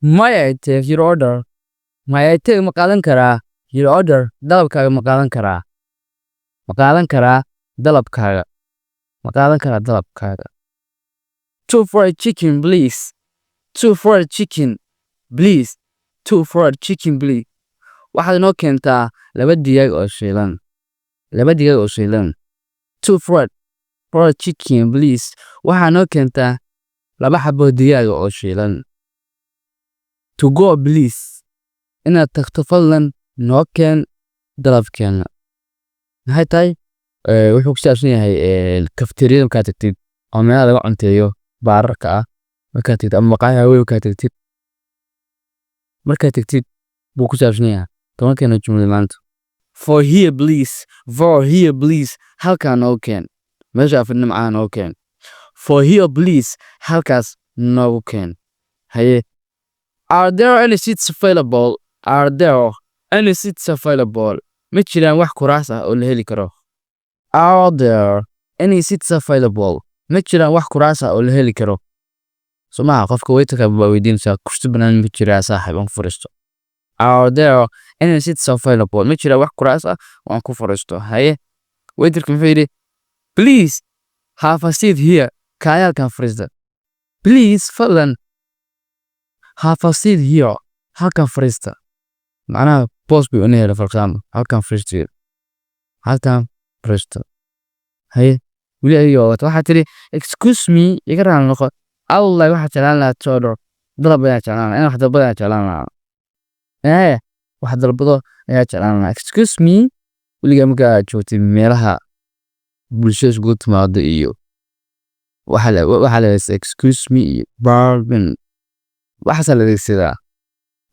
May I take your order? May I take ma qaadan karaa your order? Dalabkaaga ma qaadan karaa? Ma qaadan karaa dalabkaaga? Ma qaadan karaa dalabkaaga? Two fried chicken, please. Two fried chicken, please. Two fried chicken, please. Waxaad inoo keentaa laba digaag oo shiilan. Laba digaag oo shiilan. Two fried chicken, please. Waxaad inoo keentaa laba xabo digaag oo shiilan. To go, please. Inaad tagto fadlan noo keen dalabkeena. Maxay tahay? Wuxuu ku saabsan yahay cafeteria markaad tagtid oo meelaha laga cunteeyo baararka ah markaad tagtid ama maqaaxiyo weyn markaad tagtid. Markaad tagtid buu ku saabsan yahay. Tobankeena jumlad maanta. For here, please. For here, please. Halkaan noo keen. Meesha afadna macaan noo keen. For here, please. Halkaas noogu keen. Haye. Are there any seats available? Are there any seats available? Ma jiraan wax kuraas ah oo la heli karo? Are there any seats available? Ma jiraan wax kuraas ah oo la heli karo? Somaha qofka waiterka baa weydiinaysaa kursi banaan ma jiraa saaxiib aan ku fariisto. Are there any seats available? Ma jiraan wax kuraas ah oo aan ku fariisto. Haye. Waiterka wuxuu yidhi please have a seat here. Kaayaalkan fariista. Please fadlan have a seat here. Halkan fariista. Macnaha boos bay una for example. Halkan fariista. Halkan fariista. Haye. Wili ayuu waxaa tiri excuse me iga raali noqo. Allah waxaa jeclaan lahaa to order. Dalab ayaa jeclaan lahaa. Wax dalbada ayaa jeclaan lahaa. Wax dalbado ayaa jeclaan lahaa. Excuse me. Wiliga markaa joogtay meelaha bulshada isugu timaado iyo waxa la excuse me iyo pardon. Waxaas la adeegsadaa.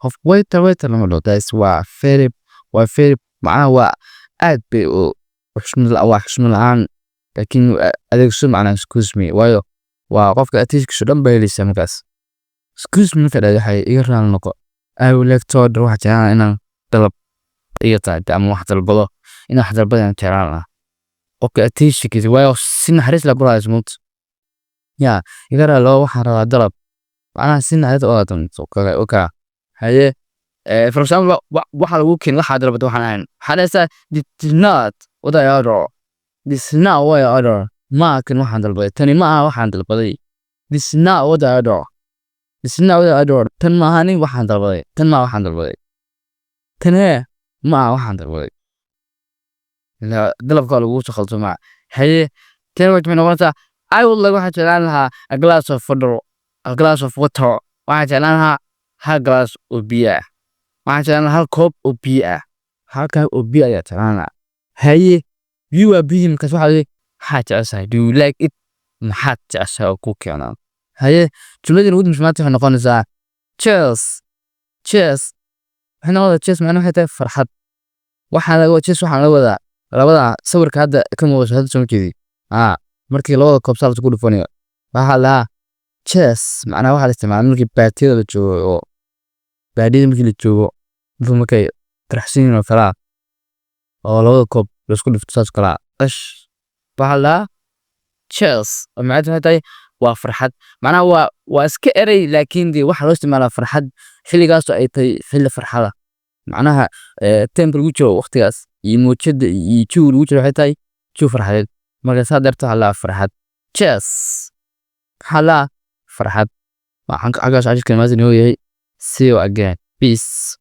Of waiter lama dhaho. Taas waa very macnaha waa aad bay u xushmad la'aan. Laakiin adeegso macnaha excuse me waayo waa qofka attention dhan bay helaysaa markaas. Excuse me kada waxay iga raali noqo. I would like to order wax jeclaan inaan dalab iga taagto ama wax dalbado inaan wax dalbadaan jeclaan lahaa. Qofka attention kiisa waayo si naxariis la barayo smooth. Ya iga raali loo waxaan rabaa dalab. Macnaha si naxariis oo aad okay. Haye. For example waxa lagu keen waxa dalbado waxaan ahayn. Waxaan this is not what I order. This is not what I order. Ma kan waxaan dalbaday. Tani ma aha waxaan dalbaday. This is not what I order. This is not what I order. Tan ma aha waxaan dalbaday. Tan ma waxaan dalbaday. Tan ma aha waxaan dalbaday. dalabka lagu soo khaldo ma. Haye. Tan waxay noqonaysaa I would like waxaan jeclaan lahaa a glass of water. A glass of water. Waxaan jeclaan lahaa hal glass oo biyo ah. Waxaan jeclaan lahaa hal koob oo biyo ah. Halka oo biyo ayaa jeclaan lahaa. Haye. You are being kas waxa jeceshahay. Do you like it? Maxaad jeceshahay oo ku keenaa? Haye. Jumladii ugu dambeysay waxay noqonaysaa cheers. Cheers. Waxay noqonaysaa cheers macnaheedu waxay tahay farxad. Waxaan la wadaa labada sawirka hadda ka muuqda hadda soo jeedi. Markii labada koob saal isku dhufanayo. Waxa la cheers macnaha waxa la isticmaalaa markii baatida la joogo oo baadida markii la joogo markay taraxsiin oo kala oo labada koob la isku dhufto saas kala ash bahala cheers oo macnaheedu tahay waa farxad macnaha waa iska eray laakiin dii waxa loo isticmaalaa farxad xilligaas oo ay tahay xilli farxada macnaha temper ugu jiro waqtigaas iyo muujada iyo juur ugu jiro waxay tahay juur farxadeed marka saa darto hala farxad cheers hala farxad waxaan ka cagaas ajirka maasina oo yahay see you again peace